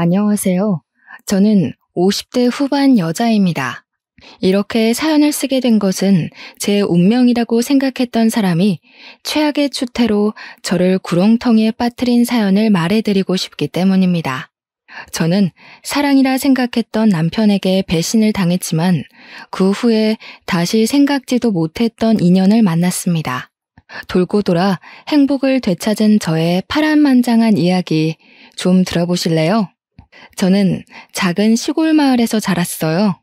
안녕하세요. 저는 50대 후반 여자입니다. 이렇게 사연을 쓰게 된 것은 제 운명이라고 생각했던 사람이 최악의 추태로 저를 구렁텅이에 빠뜨린 사연을 말해드리고 싶기 때문입니다. 저는 사랑이라 생각했던 남편에게 배신을 당했지만 그 후에 다시 생각지도 못했던 인연을 만났습니다. 돌고 돌아 행복을 되찾은 저의 파란만장한 이야기 좀 들어보실래요? 저는 작은 시골 마을에서 자랐어요.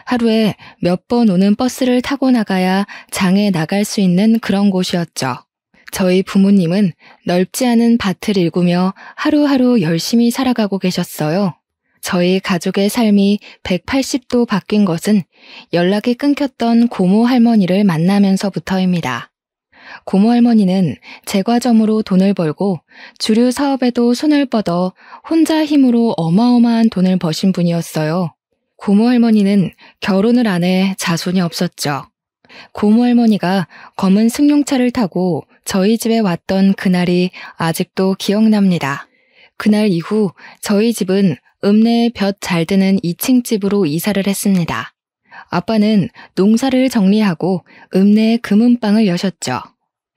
하루에 몇 번 오는 버스를 타고 나가야 장에 나갈 수 있는 그런 곳이었죠. 저희 부모님은 넓지 않은 밭을 일구며 하루하루 열심히 살아가고 계셨어요. 저희 가족의 삶이 180도 바뀐 것은 연락이 끊겼던 고모 할머니를 만나면서부터입니다. 고모 할머니는 제과점으로 돈을 벌고 주류 사업에도 손을 뻗어 혼자 힘으로 어마어마한 돈을 버신 분이었어요. 고모 할머니는 결혼을 안 해 자손이 없었죠. 고모 할머니가 검은 승용차를 타고 저희 집에 왔던 그날이 아직도 기억납니다. 그날 이후 저희 집은 읍내에 볕 잘 드는 2층 집으로 이사를 했습니다. 아빠는 농사를 정리하고 읍내에 금은방을 여셨죠.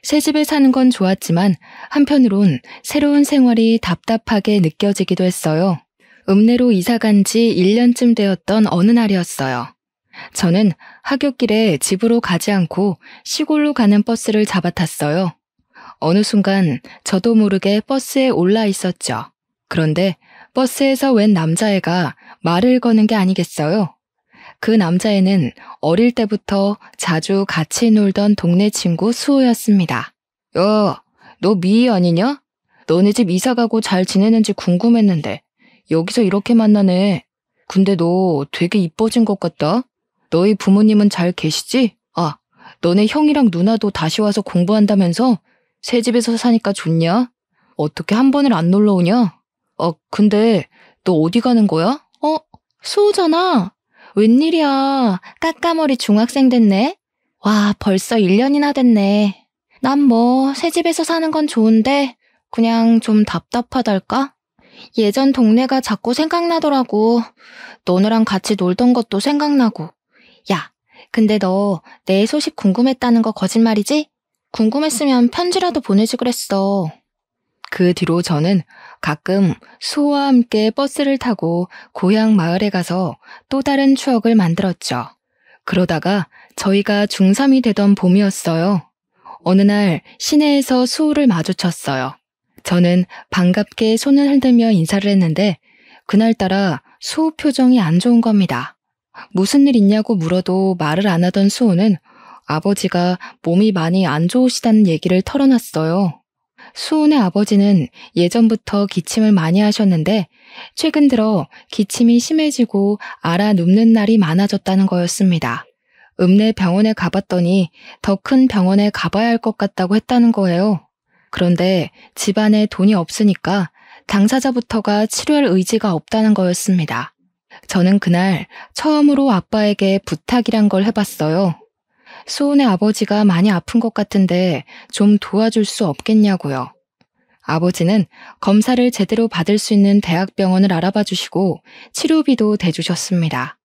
새 집에 사는 건 좋았지만 한편으론 새로운 생활이 답답하게 느껴지기도 했어요. 읍내로 이사 간 지 1년쯤 되었던 어느 날이었어요. 저는 하굣길에 집으로 가지 않고 시골로 가는 버스를 잡아탔어요. 어느 순간 저도 모르게 버스에 올라 있었죠. 그런데 버스에서 웬 남자애가 말을 거는 게 아니겠어요? 그 남자애는 어릴 때부터 자주 같이 놀던 동네 친구 수호였습니다. 야, 너 미희 아니냐? 너네 집 이사 가고 잘 지내는지 궁금했는데 여기서 이렇게 만나네. 근데 너 되게 이뻐진 것 같다. 너희 부모님은 잘 계시지? 아, 너네 형이랑 누나도 다시 와서 공부한다면서? 새 집에서 사니까 좋냐? 어떻게 한 번을 안 놀러 오냐? 근데 너 어디 가는 거야? 수호잖아. 웬일이야. 까까머리 중학생 됐네. 와, 벌써 1년이나 됐네. 난 뭐 새 집에서 사는 건 좋은데 그냥 좀 답답하달까? 예전 동네가 자꾸 생각나더라고. 너네랑 같이 놀던 것도 생각나고. 야, 근데 너 내 소식 궁금했다는 거 거짓말이지? 궁금했으면 편지라도 보내지 그랬어. 그 뒤로 저는 가끔 수호와 함께 버스를 타고 고향 마을에 가서 또 다른 추억을 만들었죠. 그러다가 저희가 중3이 되던 봄이었어요. 어느 날 시내에서 수호를 마주쳤어요. 저는 반갑게 손을 흔들며 인사를 했는데 그날따라 수호 표정이 안 좋은 겁니다. 무슨 일 있냐고 물어도 말을 안 하던 수호는 아버지가 몸이 많이 안 좋으시다는 얘기를 털어놨어요. 수호네 아버지는 예전부터 기침을 많이 하셨는데 최근 들어 기침이 심해지고 앓아 눕는 날이 많아졌다는 거였습니다. 읍내 병원에 가봤더니 더 큰 병원에 가봐야 할 것 같다고 했다는 거예요. 그런데 집안에 돈이 없으니까 당사자부터가 치료할 의지가 없다는 거였습니다. 저는 그날 처음으로 아빠에게 부탁이란 걸 해봤어요. 수호네 아버지가 많이 아픈 것 같은데 좀 도와줄 수 없겠냐고요. 아버지는 검사를 제대로 받을 수 있는 대학병원을 알아봐 주시고 치료비도 대주셨습니다.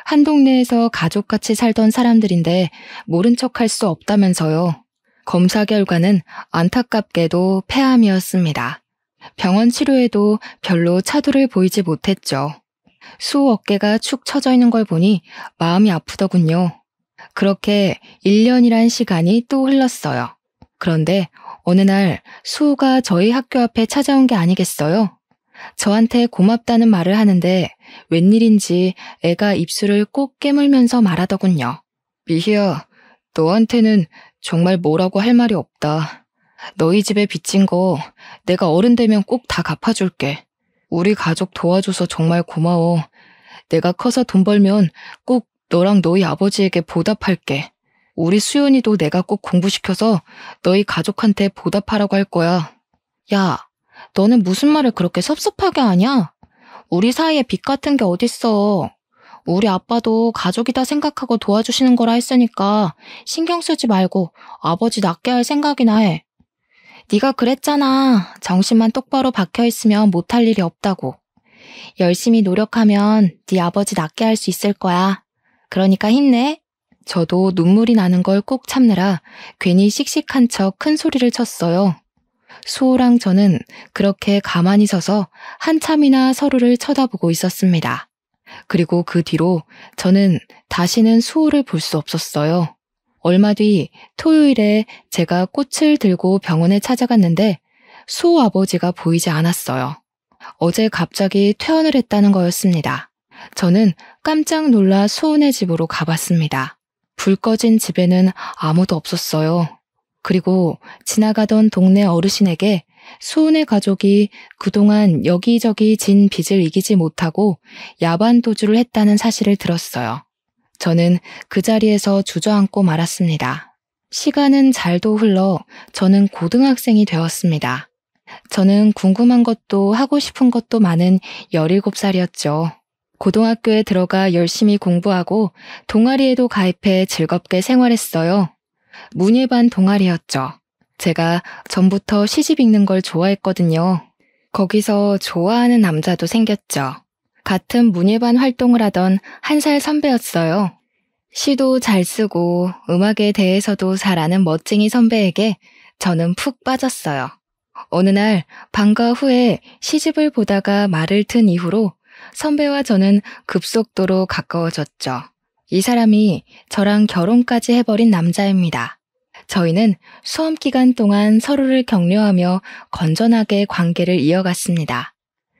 한 동네에서 가족같이 살던 사람들인데 모른 척할 수 없다면서요. 검사 결과는 안타깝게도 폐암이었습니다. 병원 치료에도 별로 차도를 보이지 못했죠. 수호 어깨가 축 처져 있는 걸 보니 마음이 아프더군요. 그렇게 1년이란 시간이 또 흘렀어요. 그런데 어느 날 수호가 저희 학교 앞에 찾아온 게 아니겠어요? 저한테 고맙다는 말을 하는데 웬일인지 애가 입술을 꼭 깨물면서 말하더군요. 미희야, 너한테는 정말 뭐라고 할 말이 없다. 너희 집에 빚진 거 내가 어른 되면 꼭 다 갚아줄게. 우리 가족 도와줘서 정말 고마워. 내가 커서 돈 벌면 꼭 너랑 너희 아버지에게 보답할게. 우리 수연이도 내가 꼭 공부시켜서 너희 가족한테 보답하라고 할 거야. 야, 너는 무슨 말을 그렇게 섭섭하게 하냐? 우리 사이에 빚 같은 게 어딨어. 우리 아빠도 가족이다 생각하고 도와주시는 거라 했으니까 신경 쓰지 말고 아버지 낫게 할 생각이나 해. 네가 그랬잖아. 정신만 똑바로 박혀있으면 못할 일이 없다고. 열심히 노력하면 네 아버지 낫게 할 수 있을 거야. 그러니까 힘내. 저도 눈물이 나는 걸 꼭 참느라 괜히 씩씩한 척 큰 소리를 쳤어요. 수호랑 저는 그렇게 가만히 서서 한참이나 서로를 쳐다보고 있었습니다. 그리고 그 뒤로 저는 다시는 수호를 볼 수 없었어요. 얼마 뒤 토요일에 제가 꽃을 들고 병원에 찾아갔는데 수호 아버지가 보이지 않았어요. 어제 갑자기 퇴원을 했다는 거였습니다. 저는 깜짝 놀라 수호네 집으로 가봤습니다. 불 꺼진 집에는 아무도 없었어요. 그리고 지나가던 동네 어르신에게 수호네 가족이 그동안 여기저기 진 빚을 이기지 못하고 야반도주를 했다는 사실을 들었어요. 저는 그 자리에서 주저앉고 말았습니다. 시간은 잘도 흘러 저는 고등학생이 되었습니다. 저는 궁금한 것도 하고 싶은 것도 많은 17살이었죠. 고등학교에 들어가 열심히 공부하고 동아리에도 가입해 즐겁게 생활했어요. 문예반 동아리였죠. 제가 전부터 시집 읽는 걸 좋아했거든요. 거기서 좋아하는 남자도 생겼죠. 같은 문예반 활동을 하던 1살 선배였어요. 시도 잘 쓰고 음악에 대해서도 잘 아는 멋쟁이 선배에게 저는 푹 빠졌어요. 어느 날 방과 후에 시집을 보다가 말을 튼 이후로 선배와 저는 급속도로 가까워졌죠. 이 사람이 저랑 결혼까지 해버린 남자입니다. 저희는 수험 기간 동안 서로를 격려하며 건전하게 관계를 이어갔습니다.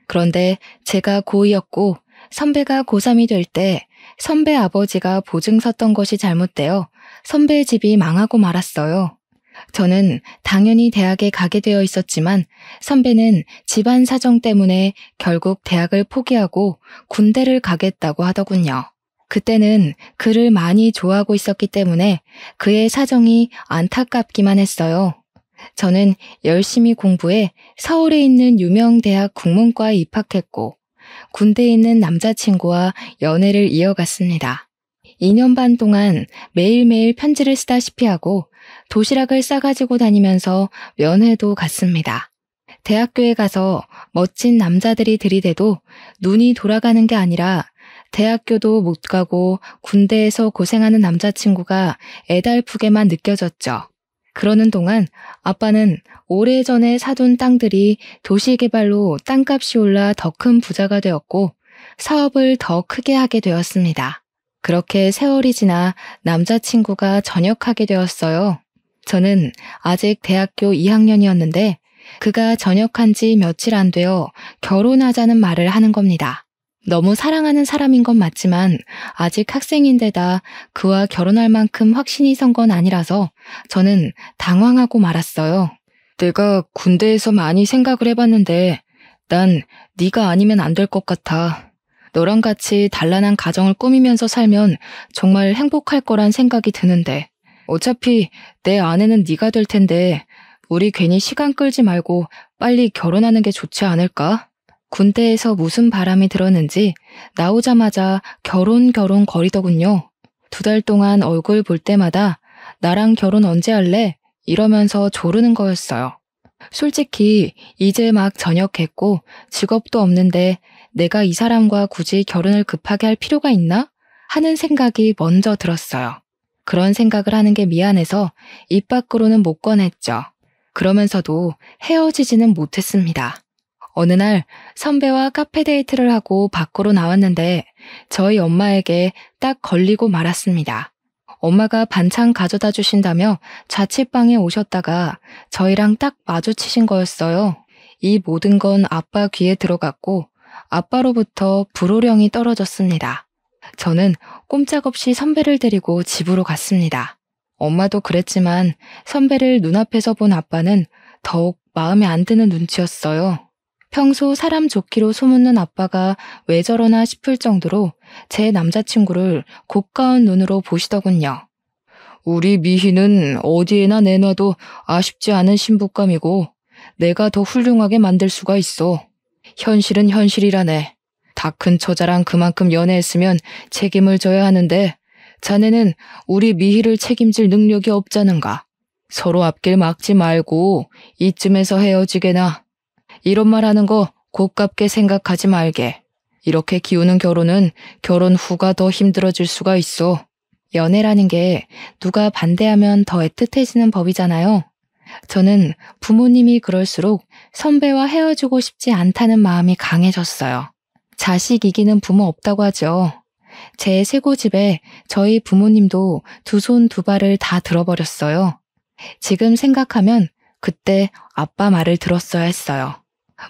그런데 제가 고2였고 선배가 고3이 될 때 선배 아버지가 보증 섰던 것이 잘못되어 선배의 집이 망하고 말았어요. 저는 당연히 대학에 가게 되어 있었지만 선배는 집안 사정 때문에 결국 대학을 포기하고 군대를 가겠다고 하더군요. 그때는 그를 많이 좋아하고 있었기 때문에 그의 사정이 안타깝기만 했어요. 저는 열심히 공부해 서울에 있는 유명 대학 국문과에 입학했고 군대에 있는 남자친구와 연애를 이어갔습니다. 2년 반 동안 매일매일 편지를 쓰다시피 하고 도시락을 싸가지고 다니면서 면회도 갔습니다. 대학교에 가서 멋진 남자들이 들이대도 눈이 돌아가는 게 아니라 대학교도 못 가고 군대에서 고생하는 남자친구가 애달프게만 느껴졌죠. 그러는 동안 아빠는 오래전에 사둔 땅들이 도시개발로 땅값이 올라 더 큰 부자가 되었고 사업을 더 크게 하게 되었습니다. 그렇게 세월이 지나 남자친구가 전역하게 되었어요. 저는 아직 대학교 2학년이었는데 그가 전역한 지 며칠 안 되어 결혼하자는 말을 하는 겁니다. 너무 사랑하는 사람인 건 맞지만 아직 학생인데다 그와 결혼할 만큼 확신이 선 건 아니라서 저는 당황하고 말았어요. 내가 군대에서 많이 생각을 해봤는데 난 네가 아니면 안 될 것 같아. 너랑 같이 단란한 가정을 꾸미면서 살면 정말 행복할 거란 생각이 드는데 어차피 내 아내는 네가 될 텐데 우리 괜히 시간 끌지 말고 빨리 결혼하는 게 좋지 않을까? 군대에서 무슨 바람이 들었는지 나오자마자 결혼 거리더군요. 2달 동안 얼굴 볼 때마다 나랑 결혼 언제 할래? 이러면서 조르는 거였어요. 솔직히 이제 막 전역했고 직업도 없는데 내가 이 사람과 굳이 결혼을 급하게 할 필요가 있나? 하는 생각이 먼저 들었어요. 그런 생각을 하는 게 미안해서 입 밖으로는 못 꺼냈죠. 그러면서도 헤어지지는 못했습니다. 어느 날 선배와 카페 데이트를 하고 밖으로 나왔는데 저희 엄마에게 딱 걸리고 말았습니다. 엄마가 반찬 가져다 주신다며 자취방에 오셨다가 저희랑 딱 마주치신 거였어요. 이 모든 건 아빠 귀에 들어갔고 아빠로부터 불호령이 떨어졌습니다. 저는 꼼짝없이 선배를 데리고 집으로 갔습니다. 엄마도 그랬지만 선배를 눈앞에서 본 아빠는 더욱 마음에 안 드는 눈치였어요. 평소 사람 좋기로 소문난 아빠가 왜 저러나 싶을 정도로 제 남자친구를 고가운 눈으로 보시더군요. 우리 미희는 어디에나 내놔도 아쉽지 않은 신부감이고 내가 더 훌륭하게 만들 수가 있어. 현실은 현실이라네. 다 큰 처자랑 그만큼 연애했으면 책임을 져야 하는데 자네는 우리 미희를 책임질 능력이 없자는가. 서로 앞길 막지 말고 이쯤에서 헤어지게나. 이런 말 하는 거 고깝게 생각하지 말게. 이렇게 기우는 결혼은 결혼 후가 더 힘들어질 수가 있어. 연애라는 게 누가 반대하면 더 애틋해지는 법이잖아요. 저는 부모님이 그럴수록 선배와 헤어지고 싶지 않다는 마음이 강해졌어요. 자식 이기는 부모 없다고 하죠. 제 쇄고집에 저희 부모님도 두 손 두 발을 다 들어버렸어요. 지금 생각하면 그때 아빠 말을 들었어야 했어요.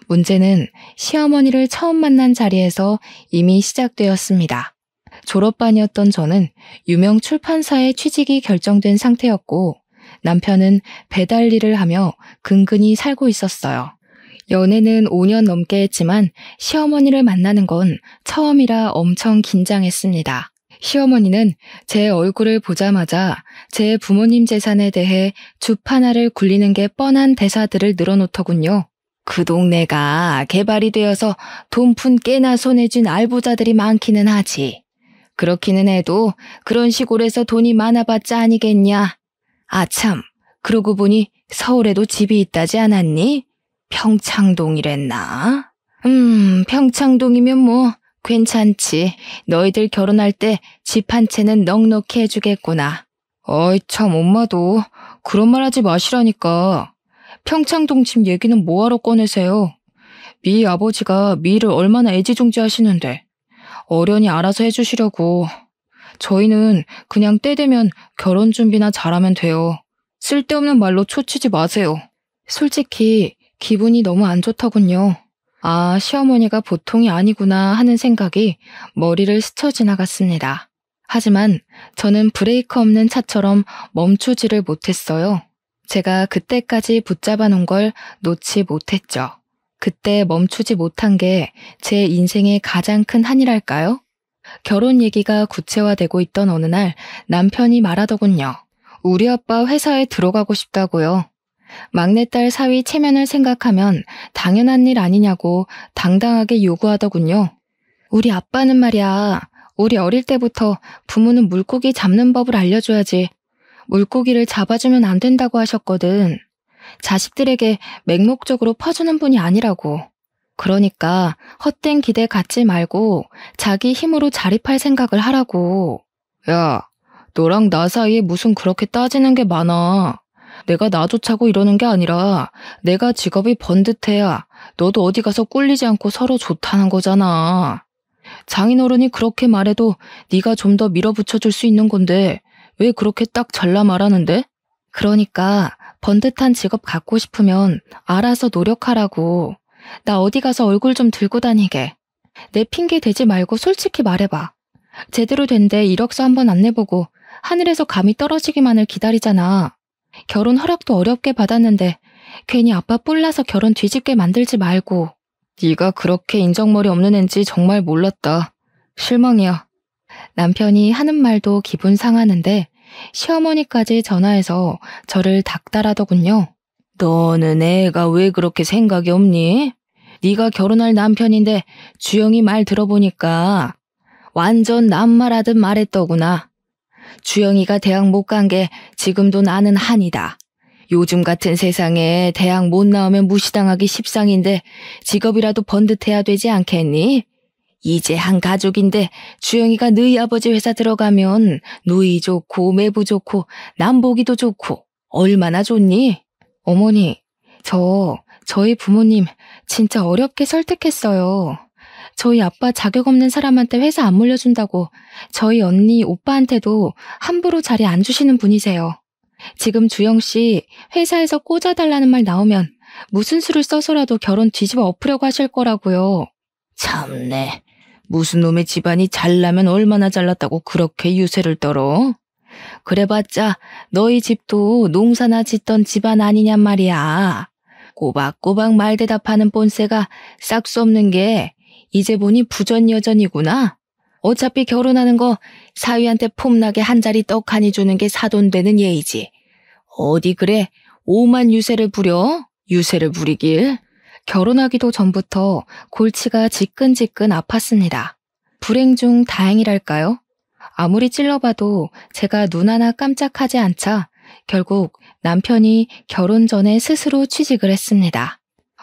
문제는 시어머니를 처음 만난 자리에서 이미 시작되었습니다. 졸업반이었던 저는 유명 출판사에 취직이 결정된 상태였고 남편은 배달 일을 하며 근근히 살고 있었어요. 연애는 5년 넘게 했지만 시어머니를 만나는 건 처음이라 엄청 긴장했습니다. 시어머니는 제 얼굴을 보자마자 제 부모님 재산에 대해 주파나를 굴리는 게 뻔한 대사들을 늘어놓더군요. 그 동네가 개발이 되어서 돈푼 깨나 손에 쥔 알부자들이 많기는 하지. 그렇기는 해도 그런 시골에서 돈이 많아봤자 아니겠냐. 아참, 그러고 보니 서울에도 집이 있다지 않았니? 평창동이랬나? 평창동이면 뭐 괜찮지. 너희들 결혼할 때 집 한 채는 넉넉히 해주겠구나. 어이 참 엄마도 그런 말 하지 마시라니까. 평창동 집 얘기는 뭐하러 꺼내세요? 미 아버지가 미를 얼마나 애지중지하시는데 어련히 알아서 해주시려고. 저희는 그냥 때 되면 결혼 준비나 잘하면 돼요. 쓸데없는 말로 초치지 마세요. 솔직히 기분이 너무 안 좋더군요. 아, 시어머니가 보통이 아니구나 하는 생각이 머리를 스쳐 지나갔습니다. 하지만 저는 브레이크 없는 차처럼 멈추지를 못했어요. 제가 그때까지 붙잡아 놓은 걸 놓지 못했죠. 그때 멈추지 못한 게 제 인생의 가장 큰 한이랄까요? 결혼 얘기가 구체화되고 있던 어느 날 남편이 말하더군요. 우리 아빠 회사에 들어가고 싶다고요. 막내딸 사위 체면을 생각하면 당연한 일 아니냐고 당당하게 요구하더군요. 우리 아빠는 말이야, 우리 어릴 때부터 부모는 물고기 잡는 법을 알려줘야지 물고기를 잡아주면 안 된다고 하셨거든. 자식들에게 맹목적으로 퍼주는 분이 아니라고. 그러니까 헛된 기대 갖지 말고 자기 힘으로 자립할 생각을 하라고. 야, 너랑 나 사이에 무슨 그렇게 따지는 게 많아. 내가 나 좋자고 이러는 게 아니라 내가 직업이 번듯해야 너도 어디 가서 꿀리지 않고 서로 좋다는 거잖아. 장인어른이 그렇게 말해도 네가 좀 더 밀어붙여줄 수 있는 건데 왜 그렇게 딱 잘라 말하는데? 그러니까 번듯한 직업 갖고 싶으면 알아서 노력하라고. 나 어디 가서 얼굴 좀 들고 다니게. 내 핑계 대지 말고 솔직히 말해봐. 제대로 된데 이력서 한번 안 내보고 하늘에서 감이 떨어지기만을 기다리잖아. 결혼 허락도 어렵게 받았는데 괜히 아빠 뿔나서 결혼 뒤집게 만들지 말고. 네가 그렇게 인정머리 없는 앤지 정말 몰랐다. 실망이야. 남편이 하는 말도 기분 상하는데 시어머니까지 전화해서 저를 닥달하더군요. 너는 애가 왜 그렇게 생각이 없니? 네가 결혼할 남편인데 주영이 말 들어보니까 완전 남말하듯 말했더구나. 주영이가 대학 못 간 게 지금도 나는 한이다. 요즘 같은 세상에 대학 못 나오면 무시당하기 십상인데 직업이라도 번듯해야 되지 않겠니? 이제 한 가족인데 주영이가 너희 아버지 회사 들어가면 누이 좋고 매부 좋고 남보기도 좋고 얼마나 좋니? 어머니, 저희 부모님 진짜 어렵게 설득했어요. 저희 아빠 자격 없는 사람한테 회사 안 물려준다고 저희 언니, 오빠한테도 함부로 자리 안 주시는 분이세요. 지금 주영 씨 회사에서 꽂아달라는 말 나오면 무슨 수를 써서라도 결혼 뒤집어 엎으려고 하실 거라고요. 참네. 무슨 놈의 집안이 잘나면 얼마나 잘났다고 그렇게 유세를 떨어? 그래봤자 너희 집도 농사나 짓던 집안 아니냔 말이야. 꼬박꼬박 말대답하는 본세가 싹수 없는 게 이제 보니 부전여전이구나. 어차피 결혼하는 거 사위한테 폼나게 한 자리 떡 하니 주는 게 사돈되는 예의지. 어디 그래 오만 유세를 부려? 유세를 부리길. 결혼하기도 전부터 골치가 지끈지끈 아팠습니다. 불행 중 다행이랄까요? 아무리 찔러봐도 제가 눈 하나 깜짝하지 않자 결국 남편이 결혼 전에 스스로 취직을 했습니다.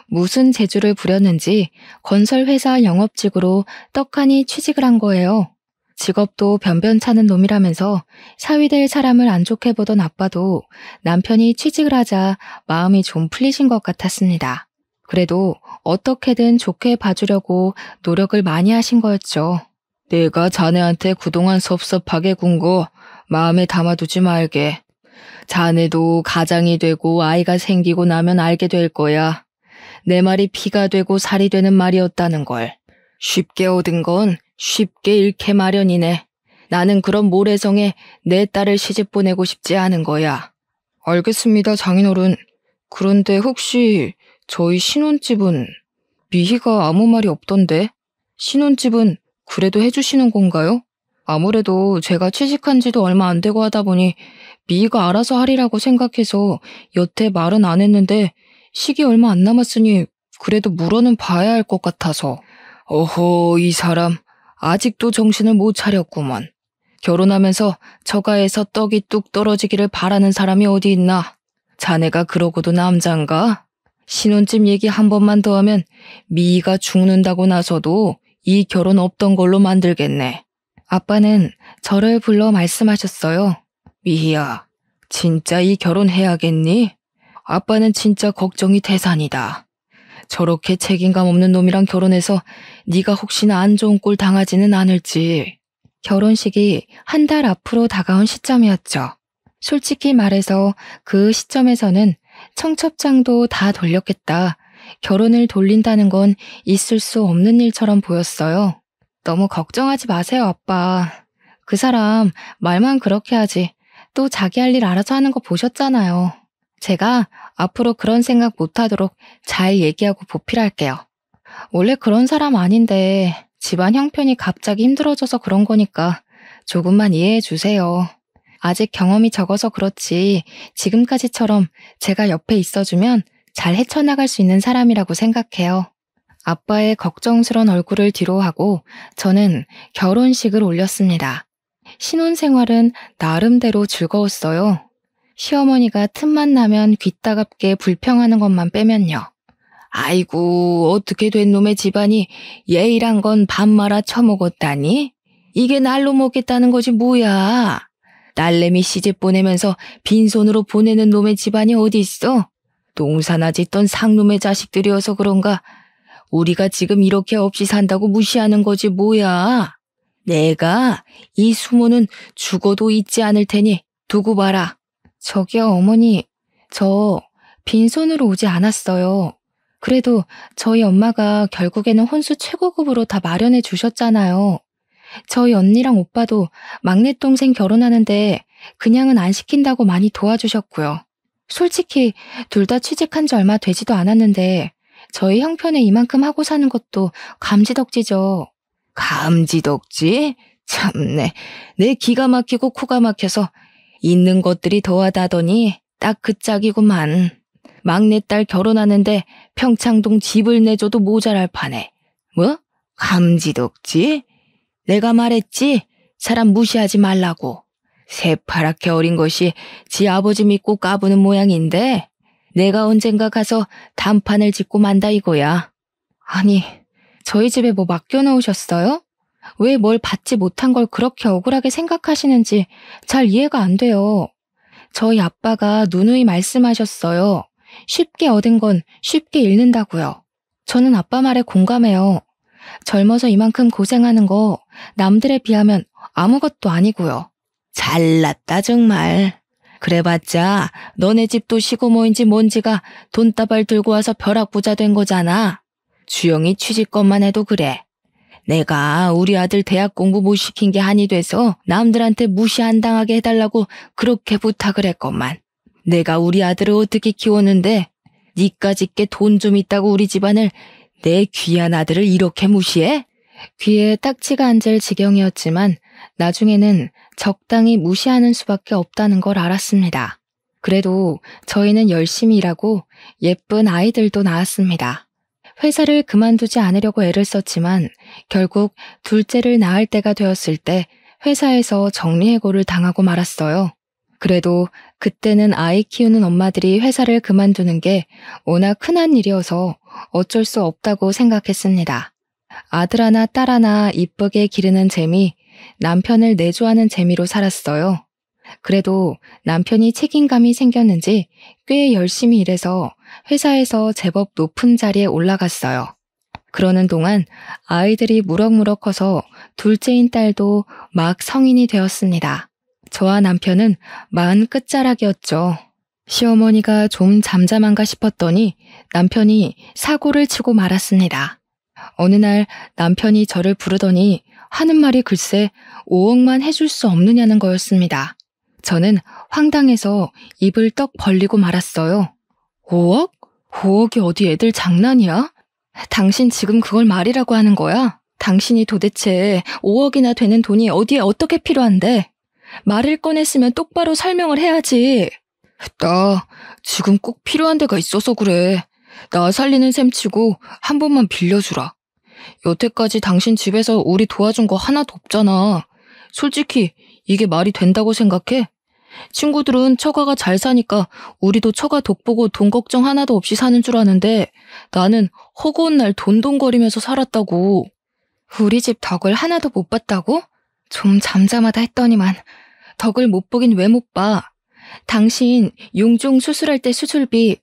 무슨 재주를 부렸는지 건설회사 영업직으로 떡하니 취직을 한 거예요. 직업도 변변찮은 놈이라면서 사위될 사람을 안 좋게 보던 아빠도 남편이 취직을 하자 마음이 좀 풀리신 것 같았습니다. 그래도 어떻게든 좋게 봐주려고 노력을 많이 하신 거였죠. 내가 자네한테 그동안 섭섭하게 군 거 마음에 담아두지 말게. 자네도 가장이 되고 아이가 생기고 나면 알게 될 거야. 내 말이 피가 되고 살이 되는 말이었다는 걸. 쉽게 얻은 건 쉽게 잃게 마련이네. 나는 그런 모래성에 내 딸을 시집 보내고 싶지 않은 거야. 알겠습니다, 장인어른. 그런데 혹시 저희 신혼집은 미희가 아무 말이 없던데? 신혼집은 그래도 해주시는 건가요? 아무래도 제가 취직한 지도 얼마 안 되고 하다 보니 미희가 알아서 하리라고 생각해서 여태 말은 안 했는데 시기 얼마 안 남았으니 그래도 물어는 봐야 할 것 같아서. 어허, 이 사람 아직도 정신을 못 차렸구먼. 결혼하면서 처가에서 떡이 뚝 떨어지기를 바라는 사람이 어디 있나? 자네가 그러고도 남잔가? 신혼집 얘기 한 번만 더 하면 미희가 죽는다고 나서도 이 결혼 없던 걸로 만들겠네. 아빠는 저를 불러 말씀하셨어요. 미희야, 진짜 이 결혼 해야겠니? 아빠는 진짜 걱정이 태산이다. 저렇게 책임감 없는 놈이랑 결혼해서 네가 혹시나 안 좋은 꼴 당하지는 않을지. 결혼식이 한 달 앞으로 다가온 시점이었죠. 솔직히 말해서 그 시점에서는 청첩장도 다 돌렸겠다. 결혼을 돌린다는 건 있을 수 없는 일처럼 보였어요. 너무 걱정하지 마세요, 아빠. 그 사람 말만 그렇게 하지. 또 자기 할 일 알아서 하는 거 보셨잖아요. 제가 앞으로 그런 생각 못하도록 잘 얘기하고 보필할게요. 원래 그런 사람 아닌데 집안 형편이 갑자기 힘들어져서 그런 거니까 조금만 이해해 주세요. 아직 경험이 적어서 그렇지 지금까지처럼 제가 옆에 있어주면 잘 헤쳐나갈 수 있는 사람이라고 생각해요. 아빠의 걱정스런 얼굴을 뒤로하고 저는 결혼식을 올렸습니다. 신혼생활은 나름대로 즐거웠어요. 시어머니가 틈만 나면 귀따갑게 불평하는 것만 빼면요. 아이고, 어떻게 된 놈의 집안이 예의란 건 밥 말아 처먹었다니? 이게 날로 먹겠다는 거지 뭐야. 딸내미 시집 보내면서 빈손으로 보내는 놈의 집안이 어디 있어? 농사나 짓던 상놈의 자식들이어서 그런가 우리가 지금 이렇게 없이 산다고 무시하는 거지 뭐야. 내가 이 수모는 죽어도 잊지 않을 테니 두고 봐라. 저기요, 어머니. 저 빈손으로 오지 않았어요. 그래도 저희 엄마가 결국에는 혼수 최고급으로 다 마련해 주셨잖아요. 저희 언니랑 오빠도 막내 동생 결혼하는데 그냥은 안 시킨다고 많이 도와주셨고요. 솔직히 둘 다 취직한 지 얼마 되지도 않았는데 저희 형편에 이만큼 하고 사는 것도 감지덕지죠. 감지덕지? 참네. 내 기가 막히고 코가 막혀서 있는 것들이 더하다더니 딱 그 짝이구만. 막내딸 결혼하는데 평창동 집을 내줘도 모자랄 판에. 뭐? 감지덕지? 내가 말했지? 사람 무시하지 말라고. 새파랗게 어린 것이 지 아버지 믿고 까부는 모양인데 내가 언젠가 가서 단판을 짓고 만다 이거야. 아니, 저희 집에 뭐 맡겨놓으셨어요? 왜 뭘 받지 못한 걸 그렇게 억울하게 생각하시는지 잘 이해가 안 돼요. 저희 아빠가 누누이 말씀하셨어요. 쉽게 얻은 건 쉽게 잃는다고요. 저는 아빠 말에 공감해요. 젊어서 이만큼 고생하는 거 남들에 비하면 아무것도 아니고요. 잘났다 정말. 그래봤자 너네 집도 시고모인지 뭔지가 돈다발 들고 와서 벼락부자 된 거잖아. 주영이 취직것만 해도 그래. 내가 우리 아들 대학 공부 못 시킨 게 한이 돼서 남들한테 무시 안 당하게 해달라고 그렇게 부탁을 했건만. 내가 우리 아들을 어떻게 키웠는데 니까짓게 돈 좀 있다고 우리 집안을 내 귀한 아들을 이렇게 무시해? 귀에 딱지가 앉을 지경이었지만 나중에는 적당히 무시하는 수밖에 없다는 걸 알았습니다. 그래도 저희는 열심히 일하고 예쁜 아이들도 낳았습니다. 회사를 그만두지 않으려고 애를 썼지만 결국 둘째를 낳을 때가 되었을 때 회사에서 정리해고를 당하고 말았어요. 그래도 그때는 아이 키우는 엄마들이 회사를 그만두는 게 워낙 흔한 일이어서 어쩔 수 없다고 생각했습니다. 아들 하나 딸 하나 이쁘게 기르는 재미, 남편을 내조하는 재미로 살았어요. 그래도 남편이 책임감이 생겼는지 꽤 열심히 일해서 회사에서 제법 높은 자리에 올라갔어요. 그러는 동안 아이들이 무럭무럭 커서 둘째인 딸도 막 성인이 되었습니다. 저와 남편은 40 끝자락이었죠. 시어머니가 좀 잠잠한가 싶었더니 남편이 사고를 치고 말았습니다. 어느 날 남편이 저를 부르더니 하는 말이 글쎄 5억만 해줄 수 없느냐는 거였습니다. 저는 황당해서 입을 떡 벌리고 말았어요. 5억? 5억이 어디 애들 장난이야? 당신 지금 그걸 말이라고 하는 거야? 당신이 도대체 5억이나 되는 돈이 어디에 어떻게 필요한데? 말을 꺼냈으면 똑바로 설명을 해야지. 나 지금 꼭 필요한 데가 있어서 그래. 나 살리는 셈 치고 한 번만 빌려주라. 여태까지 당신 집에서 우리 도와준 거 하나도 없잖아. 솔직히 이게 말이 된다고 생각해? 친구들은 처가가 잘 사니까 우리도 처가 덕보고 돈 걱정 하나도 없이 사는 줄 아는데 나는 허구한 날 돈돈거리면서 살았다고. 우리 집 덕을 하나도 못 봤다고? 좀 잠잠하다 했더니만 덕을 못 보긴 왜 못 봐. 당신 용종 수술할 때 수술비,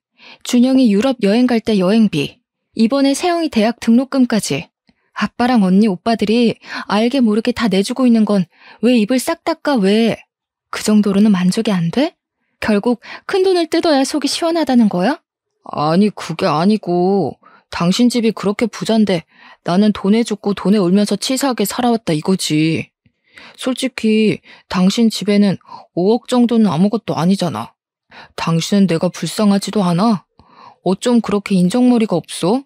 준영이 유럽 여행 갈 때 여행비, 이번에 세영이 대학 등록금까지 아빠랑 언니 오빠들이 알게 모르게 다 내주고 있는 건 왜 입을 싹 닦아 왜? 그 정도로는 만족이 안 돼? 결국 큰돈을 뜯어야 속이 시원하다는 거야? 아니 그게 아니고 당신 집이 그렇게 부잔데 나는 돈에 죽고 돈에 울면서 치사하게 살아왔다 이거지. 솔직히 당신 집에는 5억 정도는 아무것도 아니잖아. 당신은 내가 불쌍하지도 않아? 어쩜 그렇게 인정머리가 없어?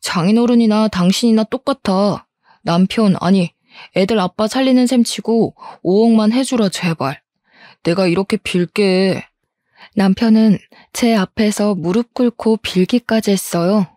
장인어른이나 당신이나 똑같아. 남편 아니 애들 아빠 살리는 셈 치고 5억만 해주라 제발. 내가 이렇게 빌게. 남편은 제 앞에서 무릎 꿇고 빌기까지 했어요.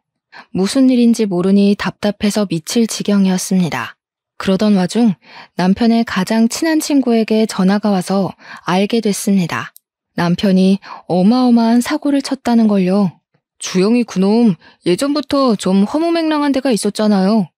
무슨 일인지 모르니 답답해서 미칠 지경이었습니다. 그러던 와중 남편의 가장 친한 친구에게 전화가 와서 알게 됐습니다. 남편이 어마어마한 사고를 쳤다는 걸요. 주영이 그놈 예전부터 좀 허무맹랑한 데가 있었잖아요.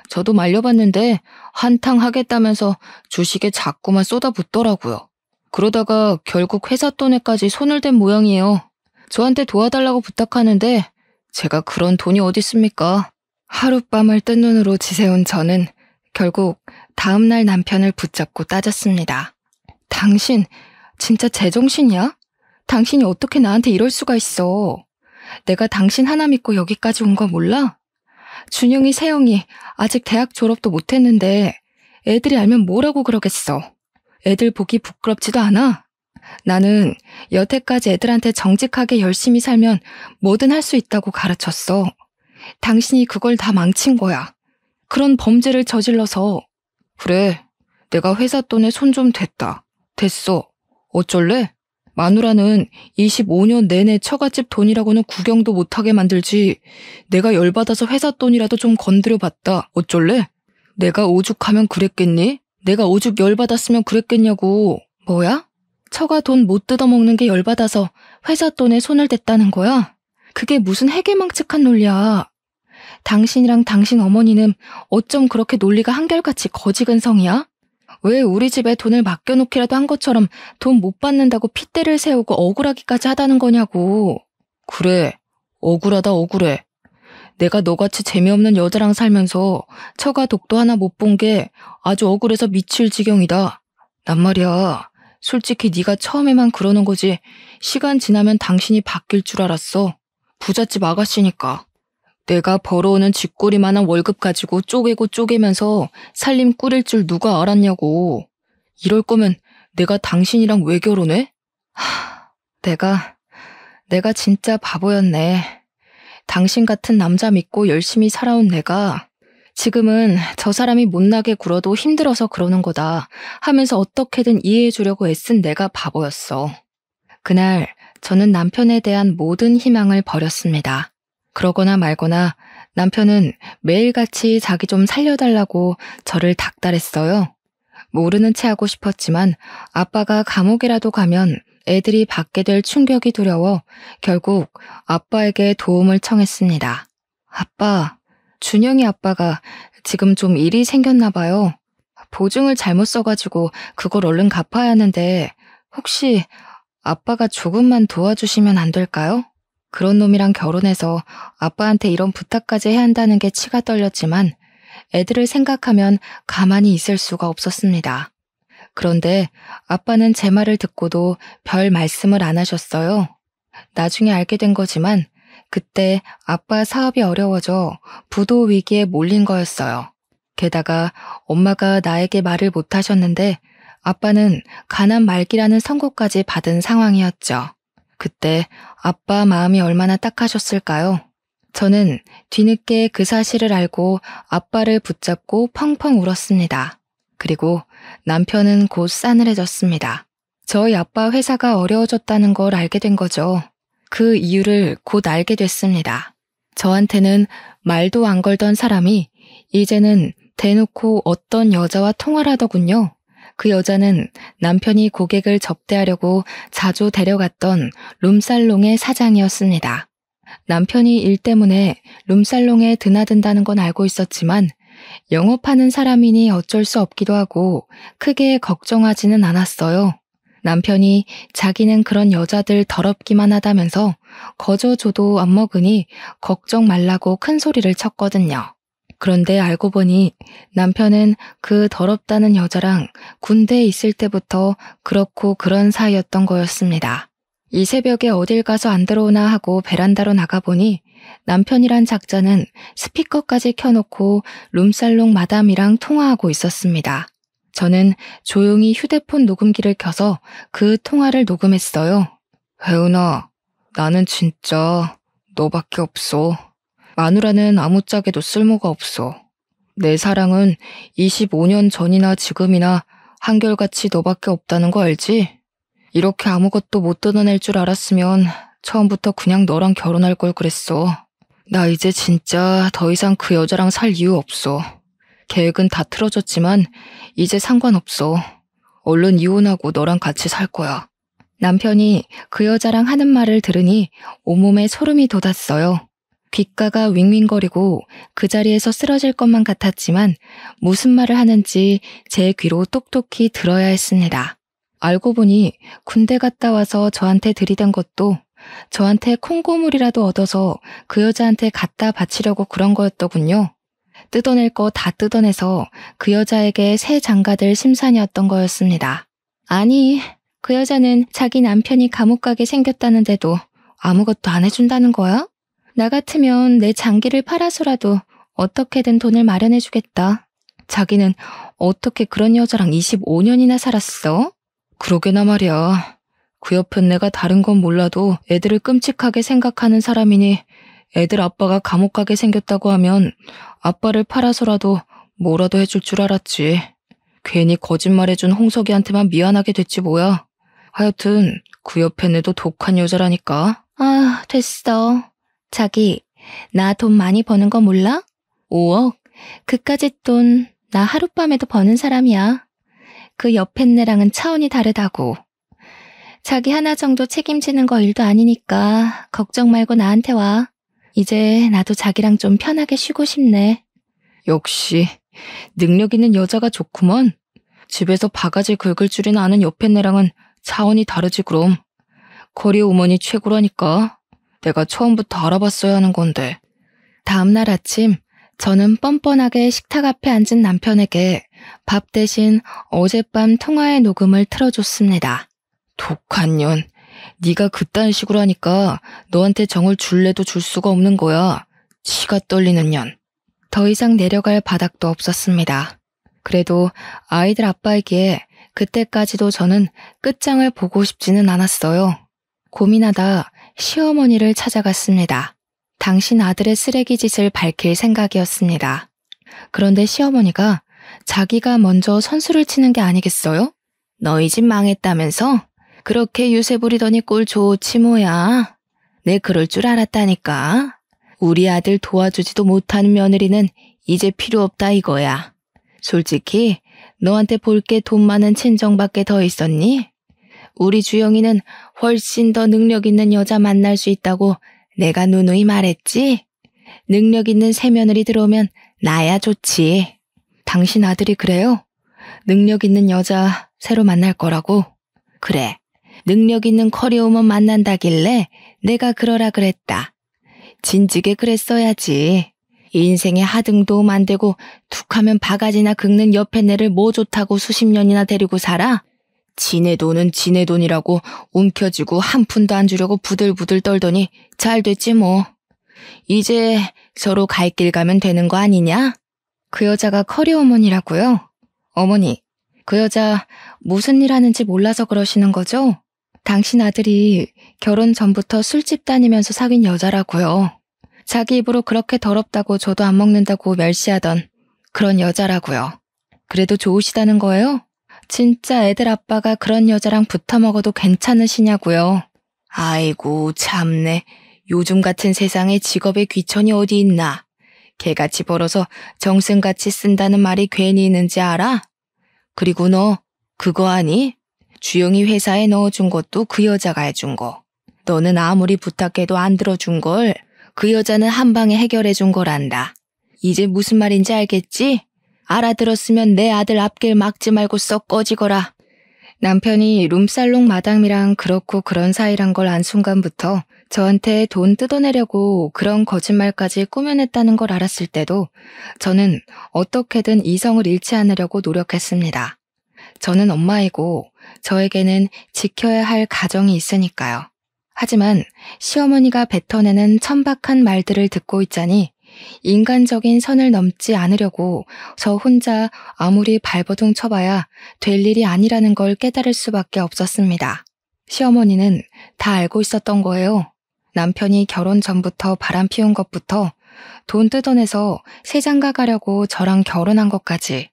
저도 말려봤는데 한탕 하겠다면서 주식에 자꾸만 쏟아붓더라고요. 그러다가 결국 회사 돈에까지 손을 댄 모양이에요. 저한테 도와달라고 부탁하는데 제가 그런 돈이 어디 있습니까? 하룻밤을 뜬 눈으로 지새운 저는 결국 다음날 남편을 붙잡고 따졌습니다. 당신 진짜 제정신이야? 당신이 어떻게 나한테 이럴 수가 있어? 내가 당신 하나 믿고 여기까지 온 거 몰라? 준영이, 세영이 아직 대학 졸업도 못했는데 애들이 알면 뭐라고 그러겠어. 애들 보기 부끄럽지도 않아? 나는 여태까지 애들한테 정직하게 열심히 살면 뭐든 할 수 있다고 가르쳤어. 당신이 그걸 다 망친 거야. 그런 범죄를 저질러서. 그래, 내가 회사 돈에 손 좀 댔다. 됐어. 어쩔래? 마누라는 25년 내내 처갓집 돈이라고는 구경도 못하게 만들지. 내가 열받아서 회사 돈이라도 좀 건드려봤다. 어쩔래? 내가 오죽하면 그랬겠니? 내가 오죽 열받았으면 그랬겠냐고. 뭐야? 처가 돈 못 뜯어먹는 게 열받아서 회사 돈에 손을 댔다는 거야? 그게 무슨 해괴망측한 논리야. 당신이랑 당신 어머니는 어쩜 그렇게 논리가 한결같이 거지근성이야? 왜 우리 집에 돈을 맡겨놓기라도 한 것처럼 돈 못 받는다고 핏대를 세우고 억울하기까지 하다는 거냐고. 그래, 억울하다 억울해. 내가 너같이 재미없는 여자랑 살면서 처가 독도 하나 못 본 게 아주 억울해서 미칠 지경이다. 난 말이야, 솔직히 네가 처음에만 그러는 거지 시간 지나면 당신이 바뀔 줄 알았어. 부잣집 아가씨니까. 내가 벌어오는 쥐꼬리만한 월급 가지고 쪼개고 쪼개면서 살림 꾸릴 줄 누가 알았냐고. 이럴 거면 내가 당신이랑 왜 결혼해? 내가 진짜 바보였네. 당신 같은 남자 믿고 열심히 살아온 내가 지금은 저 사람이 못나게 굴어도 힘들어서 그러는 거다 하면서 어떻게든 이해해 주려고 애쓴 내가 바보였어. 그날 저는 남편에 대한 모든 희망을 버렸습니다. 그러거나 말거나 남편은 매일같이 자기 좀 살려달라고 저를 닥달했어요. 모르는 체 하고 싶었지만 아빠가 감옥이라도 가면 애들이 받게 될 충격이 두려워 결국 아빠에게 도움을 청했습니다. 아빠, 준영이 아빠가 지금 좀 일이 생겼나 봐요. 보증을 잘못 써가지고 그걸 얼른 갚아야 하는데 혹시 아빠가 조금만 도와주시면 안 될까요? 그런 놈이랑 결혼해서 아빠한테 이런 부탁까지 해야 한다는 게 치가 떨렸지만 애들을 생각하면 가만히 있을 수가 없었습니다. 그런데 아빠는 제 말을 듣고도 별 말씀을 안 하셨어요. 나중에 알게 된 거지만 그때 아빠 사업이 어려워져 부도 위기에 몰린 거였어요. 게다가 엄마가 나에게 말을 못 하셨는데 아빠는 가난 말기라는 선고까지 받은 상황이었죠. 그때 아빠 마음이 얼마나 딱하셨을까요? 저는 뒤늦게 그 사실을 알고 아빠를 붙잡고 펑펑 울었습니다. 그리고 남편은 곧 싸늘해졌습니다. 저희 아빠 회사가 어려워졌다는 걸 알게 된 거죠. 그 이유를 곧 알게 됐습니다. 저한테는 말도 안 걸던 사람이 이제는 대놓고 어떤 여자와 통화를 하더군요. 그 여자는 남편이 고객을 접대하려고 자주 데려갔던 룸살롱의 사장이었습니다. 남편이 일 때문에 룸살롱에 드나든다는 건 알고 있었지만 영업하는 사람이니 어쩔 수 없기도 하고 크게 걱정하지는 않았어요. 남편이 자기는 그런 여자들 더럽기만 하다면서 거저 줘도 안 먹으니 걱정 말라고 큰 소리를 쳤거든요. 그런데 알고 보니 남편은 그 더럽다는 여자랑 군대에 있을 때부터 그렇고 그런 사이였던 거였습니다. 이 새벽에 어딜 가서 안 들어오나 하고 베란다로 나가보니 남편이란 작자는 스피커까지 켜놓고 룸살롱 마담이랑 통화하고 있었습니다. 저는 조용히 휴대폰 녹음기를 켜서 그 통화를 녹음했어요. 혜은아, 나는 진짜 너밖에 없어. 마누라는 아무짝에도 쓸모가 없어. 내 사랑은 25년 전이나 지금이나 한결같이 너밖에 없다는 거 알지? 이렇게 아무것도 못 뜯어낼 줄 알았으면 처음부터 그냥 너랑 결혼할 걸 그랬어. 나 이제 진짜 더 이상 그 여자랑 살 이유 없어. 계획은 다 틀어졌지만 이제 상관없어. 얼른 이혼하고 너랑 같이 살 거야. 남편이 그 여자랑 하는 말을 들으니 온몸에 소름이 돋았어요. 귓가가 윙윙거리고 그 자리에서 쓰러질 것만 같았지만 무슨 말을 하는지 제 귀로 똑똑히 들어야 했습니다. 알고 보니 군대 갔다 와서 저한테 들이댄 것도 저한테 콩고물이라도 얻어서 그 여자한테 갖다 바치려고 그런 거였더군요. 뜯어낼 거 다 뜯어내서 그 여자에게 새 장가들 심산이었던 거였습니다. 아니, 그 여자는 자기 남편이 감옥 가게 생겼다는데도 아무것도 안 해준다는 거야? 나 같으면 내 장기를 팔아서라도 어떻게든 돈을 마련해주겠다. 자기는 어떻게 그런 여자랑 25년이나 살았어? 그러게나 말이야. 그 옆엔 내가 다른 건 몰라도 애들을 끔찍하게 생각하는 사람이니 애들 아빠가 감옥 가게 생겼다고 하면 아빠를 팔아서라도 뭐라도 해줄 줄 알았지. 괜히 거짓말해준 홍석이한테만 미안하게 됐지 뭐야. 하여튼 그 옆엔 애도 독한 여자라니까. 아, 됐어. 자기, 나 돈 많이 버는 거 몰라? 5억? 그까짓 돈 나 하룻밤에도 버는 사람이야. 그 옆엔 애랑은 차원이 다르다고. 자기 하나 정도 책임지는 거 일도 아니니까 걱정 말고 나한테 와. 이제 나도 자기랑 좀 편하게 쉬고 싶네. 역시 능력 있는 여자가 좋구먼. 집에서 바가지 긁을 줄이나 아는 옆엔 애랑은 차원이 다르지 그럼. 거리 오머니 최고라니까. 내가 처음부터 알아봤어야 하는 건데. 다음날 아침 저는 뻔뻔하게 식탁 앞에 앉은 남편에게 밥 대신 어젯밤 통화의 녹음을 틀어줬습니다. 독한 년. 네가 그딴 식으로 하니까 너한테 정을 줄래도 줄 수가 없는 거야. 치가 떨리는 년. 더 이상 내려갈 바닥도 없었습니다. 그래도 아이들 아빠이기에 그때까지도 저는 끝장을 보고 싶지는 않았어요. 고민하다 시어머니를 찾아갔습니다. 당신 아들의 쓰레기 짓을 밝힐 생각이었습니다. 그런데 시어머니가 자기가 먼저 선수를 치는 게 아니겠어요? 너희 집 망했다면서? 그렇게 유세 부리더니 꼴 좋지 뭐야. 내 그럴 줄 알았다니까. 우리 아들 도와주지도 못하는 며느리는 이제 필요 없다 이거야. 솔직히 너한테 볼 게 돈 많은 친정밖에 더 있었니? 우리 주영이는 훨씬 더 능력 있는 여자 만날 수 있다고 내가 누누이 말했지? 능력 있는 새며느리 들어오면 나야 좋지. 당신 아들이 그래요? 능력 있는 여자 새로 만날 거라고? 그래. 능력 있는 커리우먼 만난다길래 내가 그러라 그랬다. 진즉에 그랬어야지. 인생에 하등도 안 되고 툭하면 바가지나 긁는 옆에 내를 뭐 좋다고 수십 년이나 데리고 살아? 지네 돈은 지네 돈이라고 움켜쥐고 한 푼도 안 주려고 부들부들 떨더니 잘 됐지 뭐. 이제 서로 갈 길 가면 되는 거 아니냐? 그 여자가 커리어머니라고요? 어머니, 그 여자 무슨 일 하는지 몰라서 그러시는 거죠? 당신 아들이 결혼 전부터 술집 다니면서 사귄 여자라고요. 자기 입으로 그렇게 더럽다고 저도 안 먹는다고 멸시하던 그런 여자라고요. 그래도 좋으시다는 거예요? 진짜 애들 아빠가 그런 여자랑 붙어 먹어도 괜찮으시냐고요. 아이고 참네. 요즘 같은 세상에 직업의 귀천이 어디 있나. 개같이 벌어서 정승같이 쓴다는 말이 괜히 있는지 알아? 그리고 너 그거 아니? 주영이 회사에 넣어준 것도 그 여자가 해준 거. 너는 아무리 부탁해도 안 들어준 걸 그 여자는 한 방에 해결해 준 거란다. 이제 무슨 말인지 알겠지? 알아들었으면 내 아들 앞길 막지 말고 썩 꺼지거라. 남편이 룸살롱 마담이랑 그렇고 그런 사이란 걸 안 순간부터 저한테 돈 뜯어내려고 그런 거짓말까지 꾸며냈다는 걸 알았을 때도 저는 어떻게든 이성을 잃지 않으려고 노력했습니다. 저는 엄마이고 저에게는 지켜야 할 가정이 있으니까요. 하지만 시어머니가 뱉어내는 천박한 말들을 듣고 있자니 인간적인 선을 넘지 않으려고 저 혼자 아무리 발버둥 쳐봐야 될 일이 아니라는 걸 깨달을 수밖에 없었습니다. 시어머니는 다 알고 있었던 거예요. 남편이 결혼 전부터 바람 피운 것부터 돈 뜯어내서 새장가 가려고 저랑 결혼한 것까지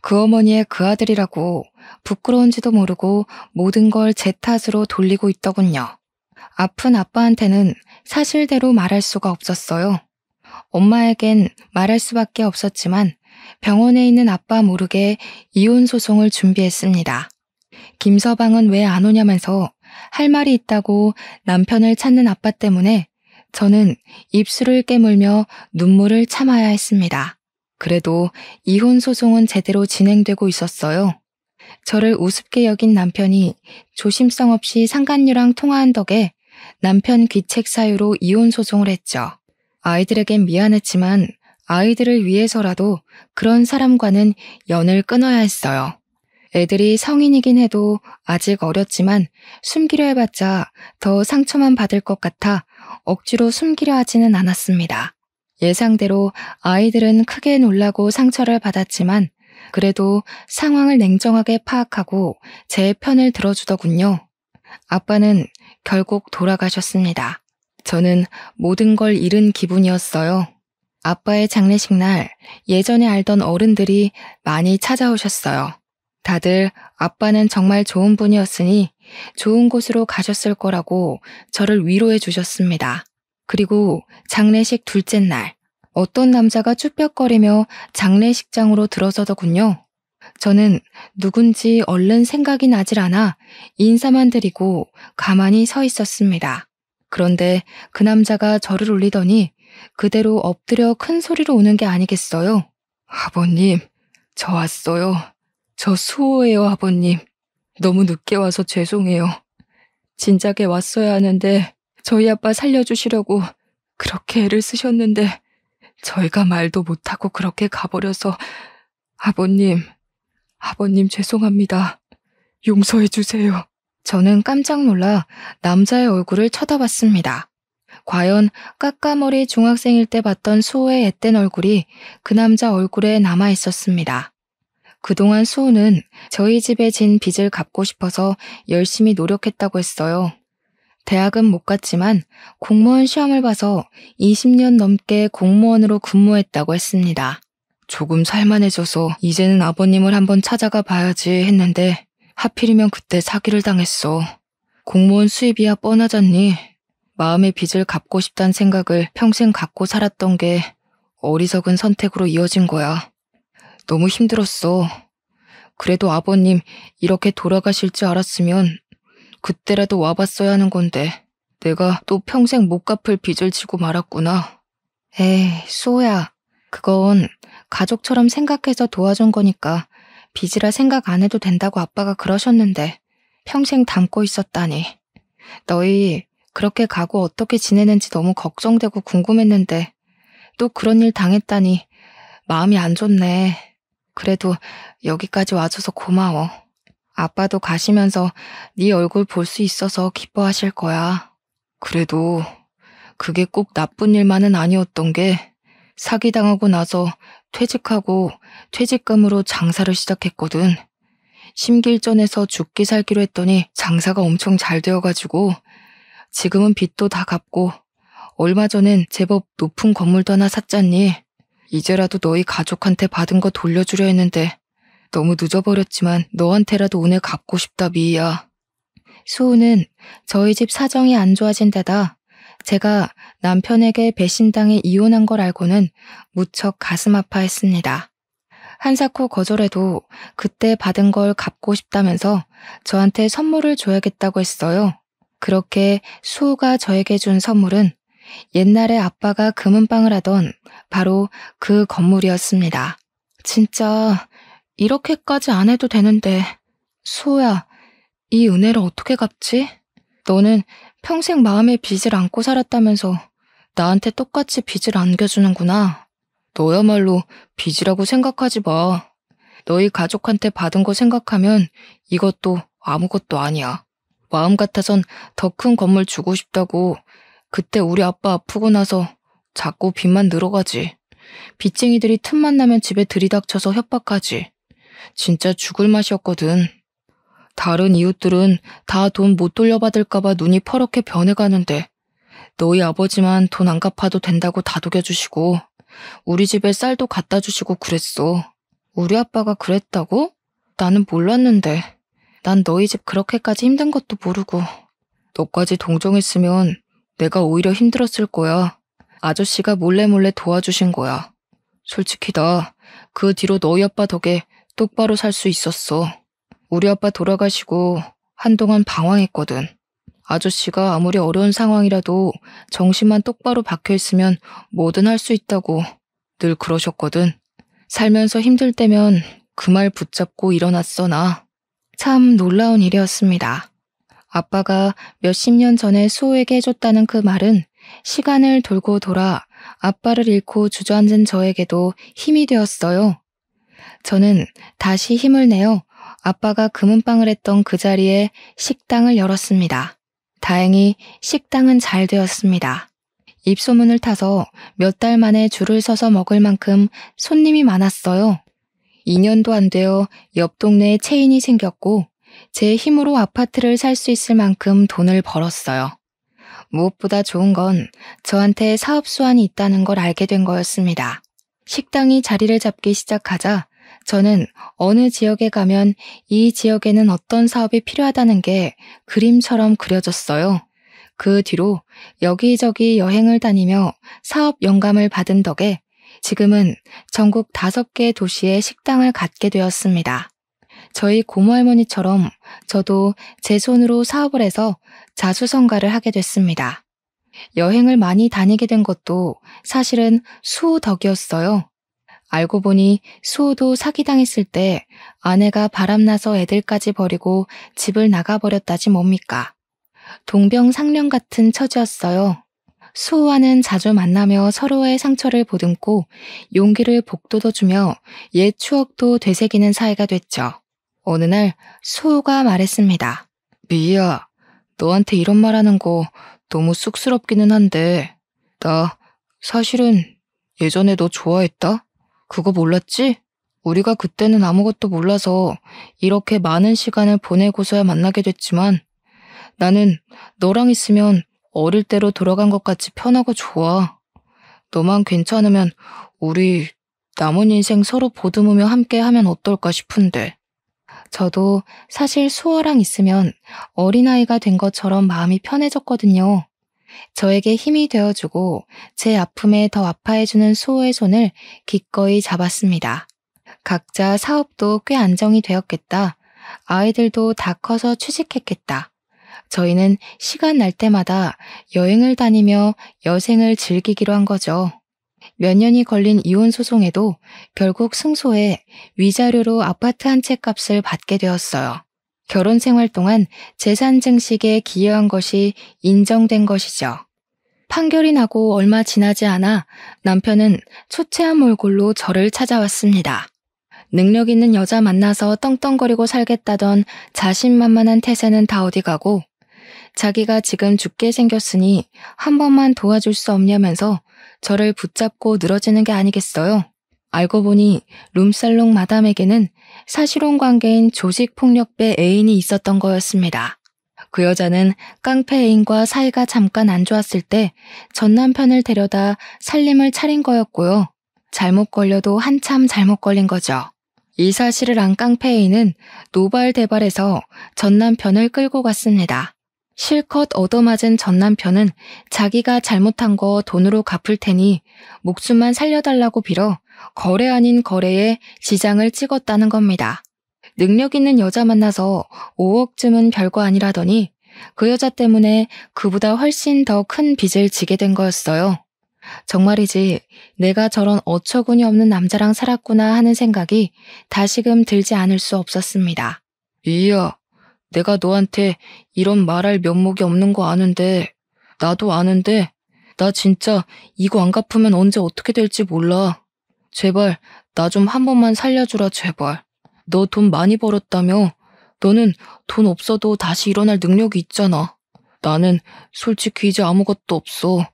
그 어머니의 그 아들이라고 부끄러운지도 모르고 모든 걸 제 탓으로 돌리고 있더군요. 아픈 아빠한테는 사실대로 말할 수가 없었어요. 엄마에겐 말할 수밖에 없었지만 병원에 있는 아빠 모르게 이혼 소송을 준비했습니다. 김서방은 왜 안 오냐면서 할 말이 있다고 남편을 찾는 아빠 때문에 저는 입술을 깨물며 눈물을 참아야 했습니다. 그래도 이혼 소송은 제대로 진행되고 있었어요. 저를 우습게 여긴 남편이 조심성 없이 상간녀랑 통화한 덕에 남편 귀책 사유로 이혼 소송을 했죠. 아이들에겐 미안했지만 아이들을 위해서라도 그런 사람과는 연을 끊어야 했어요. 애들이 성인이긴 해도 아직 어렸지만 숨기려 해봤자 더 상처만 받을 것 같아 억지로 숨기려 하지는 않았습니다. 예상대로 아이들은 크게 놀라고 상처를 받았지만 그래도 상황을 냉정하게 파악하고 제 편을 들어주더군요. 아빠는 결국 돌아가셨습니다. 저는 모든 걸 잃은 기분이었어요. 아빠의 장례식 날 예전에 알던 어른들이 많이 찾아오셨어요. 다들 아빠는 정말 좋은 분이었으니 좋은 곳으로 가셨을 거라고 저를 위로해 주셨습니다. 그리고 장례식 둘째 날 어떤 남자가 쭈뼛거리며 장례식장으로 들어서더군요. 저는 누군지 얼른 생각이 나질 않아 인사만 드리고 가만히 서 있었습니다. 그런데 그 남자가 저를 울리더니 그대로 엎드려 큰 소리로 우는 게 아니겠어요? 아버님, 저 왔어요. 저 수호예요, 아버님. 너무 늦게 와서 죄송해요. 진작에 왔어야 하는데 저희 아빠 살려주시려고 그렇게 애를 쓰셨는데 저희가 말도 못하고 그렇게 가버려서 아버님 죄송합니다. 용서해 주세요. 저는 깜짝 놀라 남자의 얼굴을 쳐다봤습니다. 과연 까까머리 중학생일 때 봤던 수호의 앳된 얼굴이 그 남자 얼굴에 남아 있었습니다. 그동안 수호는 저희 집에 진 빚을 갚고 싶어서 열심히 노력했다고 했어요. 대학은 못 갔지만 공무원 시험을 봐서 20년 넘게 공무원으로 근무했다고 했습니다. 조금 살만해져서 이제는 아버님을 한번 찾아가 봐야지 했는데 하필이면 그때 사기를 당했어. 공무원 수입이야 뻔하잖니. 마음의 빚을 갚고 싶다는 생각을 평생 갖고 살았던 게 어리석은 선택으로 이어진 거야. 너무 힘들었어. 그래도 아버님 이렇게 돌아가실 줄 알았으면 그때라도 와봤어야 하는 건데 내가 또 평생 못 갚을 빚을 지고 말았구나. 에이, 수호야. 그건 가족처럼 생각해서 도와준 거니까 빚이라 생각 안 해도 된다고 아빠가 그러셨는데 평생 담고 있었다니. 너희 그렇게 가고 어떻게 지내는지 너무 걱정되고 궁금했는데 또 그런 일 당했다니 마음이 안 좋네. 그래도 여기까지 와줘서 고마워. 아빠도 가시면서 네 얼굴 볼 수 있어서 기뻐하실 거야. 그래도 그게 꼭 나쁜 일만은 아니었던 게 사기당하고 나서 퇴직하고 퇴직금으로 장사를 시작했거든. 심기일전해서 죽기 살기로 했더니 장사가 엄청 잘 되어가지고 지금은 빚도 다 갚고 얼마 전엔 제법 높은 건물도 하나 샀잖니. 이제라도 너희 가족한테 받은 거 돌려주려 했는데 너무 늦어버렸지만 너한테라도 오늘 갚고 싶다, 미희야. 수호는 저희 집 사정이 안 좋아진 데다 제가 남편에게 배신당해 이혼한 걸 알고는 무척 가슴 아파했습니다. 한사코 거절해도 그때 받은 걸 갚고 싶다면서 저한테 선물을 줘야겠다고 했어요. 그렇게 수호가 저에게 준 선물은 옛날에 아빠가 금은방을 하던 바로 그 건물이었습니다. 진짜 이렇게까지 안 해도 되는데 수호야, 이 은혜를 어떻게 갚지? 너는 평생 마음에 빚을 안고 살았다면서 나한테 똑같이 빚을 안겨주는구나. 너야말로 빚이라고 생각하지 마. 너희 가족한테 받은 거 생각하면 이것도 아무것도 아니야. 마음 같아선 더 큰 건물 주고 싶다고 그때 우리 아빠 아프고 나서 자꾸 빚만 늘어가지. 빚쟁이들이 틈만 나면 집에 들이닥쳐서 협박하지. 진짜 죽을 맛이었거든. 다른 이웃들은 다 돈 못 돌려받을까봐 눈이 퍼렇게 변해가는데 너희 아버지만 돈 안 갚아도 된다고 다독여주시고 우리 집에 쌀도 갖다 주시고 그랬어. 우리 아빠가 그랬다고? 나는 몰랐는데. 난 너희 집 그렇게까지 힘든 것도 모르고. 너까지 동정했으면 내가 오히려 힘들었을 거야. 아저씨가 몰래 도와주신 거야. 솔직히 나 그 뒤로 너희 아빠 덕에 똑바로 살 수 있었어. 우리 아빠 돌아가시고 한동안 방황했거든. 아저씨가 아무리 어려운 상황이라도 정신만 똑바로 박혀있으면 뭐든 할 수 있다고 늘 그러셨거든. 살면서 힘들 때면 그 말 붙잡고 일어났어, 나. 참 놀라운 일이었습니다. 아빠가 몇십 년 전에 수호에게 해줬다는 그 말은 시간을 돌고 돌아 아빠를 잃고 주저앉은 저에게도 힘이 되었어요. 저는 다시 힘을 내어 아빠가 금은방을 했던 그 자리에 식당을 열었습니다. 다행히 식당은 잘 되었습니다. 입소문을 타서 몇 달 만에 줄을 서서 먹을 만큼 손님이 많았어요. 2년도 안 되어 옆 동네에 체인이 생겼고 제 힘으로 아파트를 살 수 있을 만큼 돈을 벌었어요. 무엇보다 좋은 건 저한테 사업 수완이 있다는 걸 알게 된 거였습니다. 식당이 자리를 잡기 시작하자 저는 어느 지역에 가면 이 지역에는 어떤 사업이 필요하다는 게 그림처럼 그려졌어요. 그 뒤로 여기저기 여행을 다니며 사업 영감을 받은 덕에 지금은 전국 5개 도시에 식당을 갖게 되었습니다. 저희 고모할머니처럼 저도 제 손으로 사업을 해서 자수성가를 하게 됐습니다. 여행을 많이 다니게 된 것도 사실은 수호 덕이었어요. 알고 보니 수호도 사기당했을 때 아내가 바람나서 애들까지 버리고 집을 나가버렸다지 뭡니까. 동병상련 같은 처지였어요. 수호와는 자주 만나며 서로의 상처를 보듬고 용기를 북돋워주며 옛 추억도 되새기는 사이가 됐죠. 어느 날 수호가 말했습니다. 미희야, 너한테 이런 말하는 거 너무 쑥스럽기는 한데 나 사실은 예전에 너 좋아했다? 그거 몰랐지? 우리가 그때는 아무것도 몰라서 이렇게 많은 시간을 보내고서야 만나게 됐지만 나는 너랑 있으면 어릴 때로 돌아간 것 같이 편하고 좋아. 너만 괜찮으면 우리 남은 인생 서로 보듬으며 함께 하면 어떨까 싶은데. 저도 사실 수호랑 있으면 어린아이가 된 것처럼 마음이 편해졌거든요. 저에게 힘이 되어주고 제 아픔에 더 아파해주는 수호의 손을 기꺼이 잡았습니다. 각자 사업도 꽤 안정이 되었겠다. 아이들도 다 커서 취직했겠다. 저희는 시간 날 때마다 여행을 다니며 여생을 즐기기로 한 거죠. 몇 년이 걸린 이혼 소송에도 결국 승소해 위자료로 아파트 한 채 값을 받게 되었어요. 결혼 생활 동안 재산 증식에 기여한 것이 인정된 것이죠. 판결이 나고 얼마 지나지 않아 남편은 초췌한 몰골로 저를 찾아왔습니다. 능력 있는 여자 만나서 떵떵거리고 살겠다던 자신만만한 태세는 다 어디 가고 자기가 지금 죽게 생겼으니 한 번만 도와줄 수 없냐면서 저를 붙잡고 늘어지는 게 아니겠어요. 알고 보니 룸살롱 마담에게는 사실혼 관계인 조직폭력배 애인이 있었던 거였습니다. 그 여자는 깡패 애인과 사이가 잠깐 안 좋았을 때 전 남편을 데려다 살림을 차린 거였고요. 잘못 걸려도 한참 잘못 걸린 거죠. 이 사실을 안 깡패 애인은 노발대발해서 전 남편을 끌고 갔습니다. 실컷 얻어맞은 전 남편은 자기가 잘못한 거 돈으로 갚을 테니 목숨만 살려달라고 빌어 거래 아닌 거래에 지장을 찍었다는 겁니다. 능력 있는 여자 만나서 5억쯤은 별거 아니라더니 그 여자 때문에 그보다 훨씬 더 큰 빚을 지게 된 거였어요. 정말이지 내가 저런 어처구니 없는 남자랑 살았구나 하는 생각이 다시금 들지 않을 수 없었습니다. 이야, 내가 너한테 이런 말할 면목이 없는 거 아는데, 나도 아는데, 나 진짜 이거 안 갚으면 언제 어떻게 될지 몰라. 제발 나 좀 한 번만 살려주라 제발. 너 돈 많이 벌었다며? 너는 돈 없어도 다시 일어날 능력이 있잖아. 나는 솔직히 이제 아무것도 없어.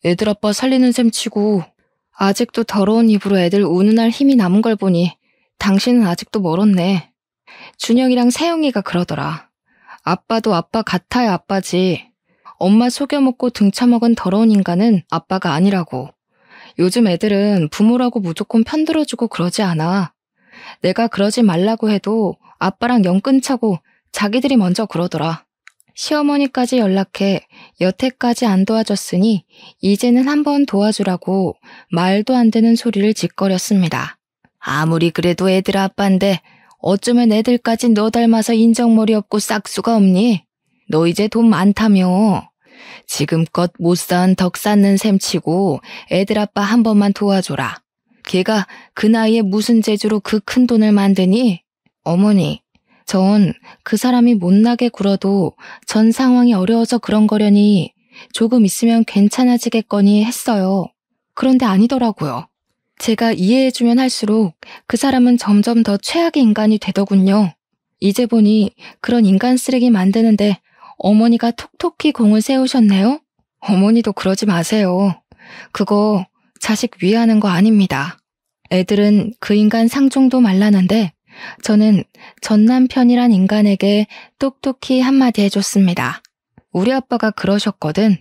애들 아빠 살리는 셈 치고 아직도 더러운 입으로 애들 우는할 힘이 남은 걸 보니 당신은 아직도 멀었네. 준영이랑 세영이가 그러더라. 아빠도 아빠 같아야 아빠지. 엄마 속여먹고 등쳐먹은 더러운 인간은 아빠가 아니라고. 요즘 애들은 부모라고 무조건 편들어주고 그러지 않아. 내가 그러지 말라고 해도 아빠랑 영 끊자고 자기들이 먼저 그러더라. 시어머니까지 연락해 여태까지 안 도와줬으니 이제는 한번 도와주라고 말도 안 되는 소리를 짓거렸습니다. 아무리 그래도 애들 아빠인데 어쩌면 애들까지 너 닮아서 인정머리 없고 싹수가 없니? 너 이제 돈 많다며. 지금껏 못 쌓은 덕 쌓는 셈 치고 애들 아빠 한 번만 도와줘라. 걔가 그 나이에 무슨 재주로 그 큰 돈을 만드니? 어머니, 전 그 사람이 못나게 굴어도 전 상황이 어려워서 그런 거려니 조금 있으면 괜찮아지겠거니 했어요. 그런데 아니더라고요. 제가 이해해주면 할수록 그 사람은 점점 더 최악의 인간이 되더군요. 이제 보니 그런 인간 쓰레기 만드는데 어머니가 톡톡히 공을 세우셨네요? 어머니도 그러지 마세요. 그거 자식 위하는 거 아닙니다. 애들은 그 인간 상종도 말라는데 저는 전 남편이란 인간에게 똑똑히 한마디 해줬습니다. 우리 아빠가 그러셨거든.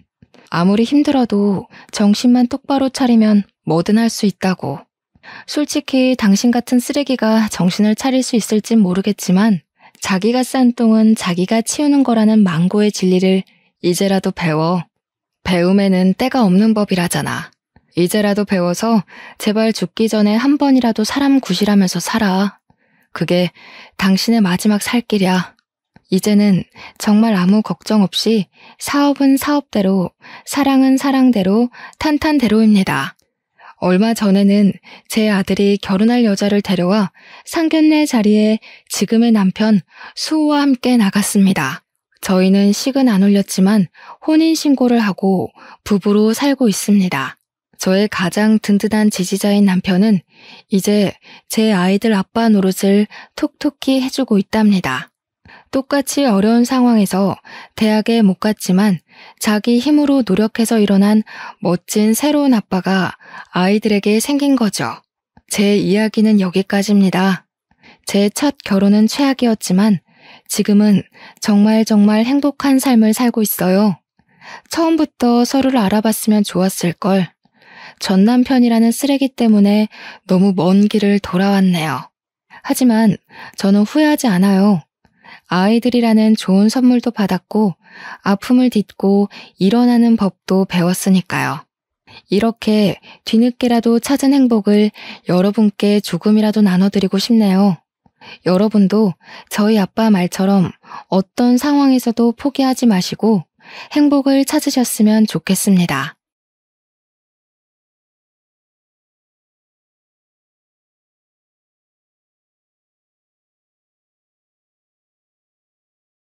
아무리 힘들어도 정신만 똑바로 차리면 뭐든 할 수 있다고. 솔직히 당신 같은 쓰레기가 정신을 차릴 수 있을진 모르겠지만 자기가 싼 똥은 자기가 치우는 거라는 망고의 진리를 이제라도 배워. 배움에는 때가 없는 법이라잖아. 이제라도 배워서 제발 죽기 전에 한 번이라도 사람 구실하면서 살아. 그게 당신의 마지막 살 길이야. 이제는 정말 아무 걱정 없이 사업은 사업대로, 사랑은 사랑대로, 탄탄대로입니다. 얼마 전에는 제 아들이 결혼할 여자를 데려와 상견례 자리에 지금의 남편 수호와 함께 나갔습니다. 저희는 식은 안 올렸지만 혼인신고를 하고 부부로 살고 있습니다. 저의 가장 든든한 지지자인 남편은 이제 제 아이들 아빠 노릇을 톡톡히 해주고 있답니다. 똑같이 어려운 상황에서 대학에 못 갔지만 자기 힘으로 노력해서 일어난 멋진 새로운 아빠가 아이들에게 생긴 거죠. 제 이야기는 여기까지입니다. 제 첫 결혼은 최악이었지만 지금은 정말 행복한 삶을 살고 있어요. 처음부터 서로를 알아봤으면 좋았을걸. 전 남편이라는 쓰레기 때문에 너무 먼 길을 돌아왔네요. 하지만 저는 후회하지 않아요. 아이들이라는 좋은 선물도 받았고 아픔을 딛고 일어나는 법도 배웠으니까요. 이렇게 뒤늦게라도 찾은 행복을 여러분께 조금이라도 나눠드리고 싶네요. 여러분도 저희 아빠 말처럼 어떤 상황에서도 포기하지 마시고 행복을 찾으셨으면 좋겠습니다.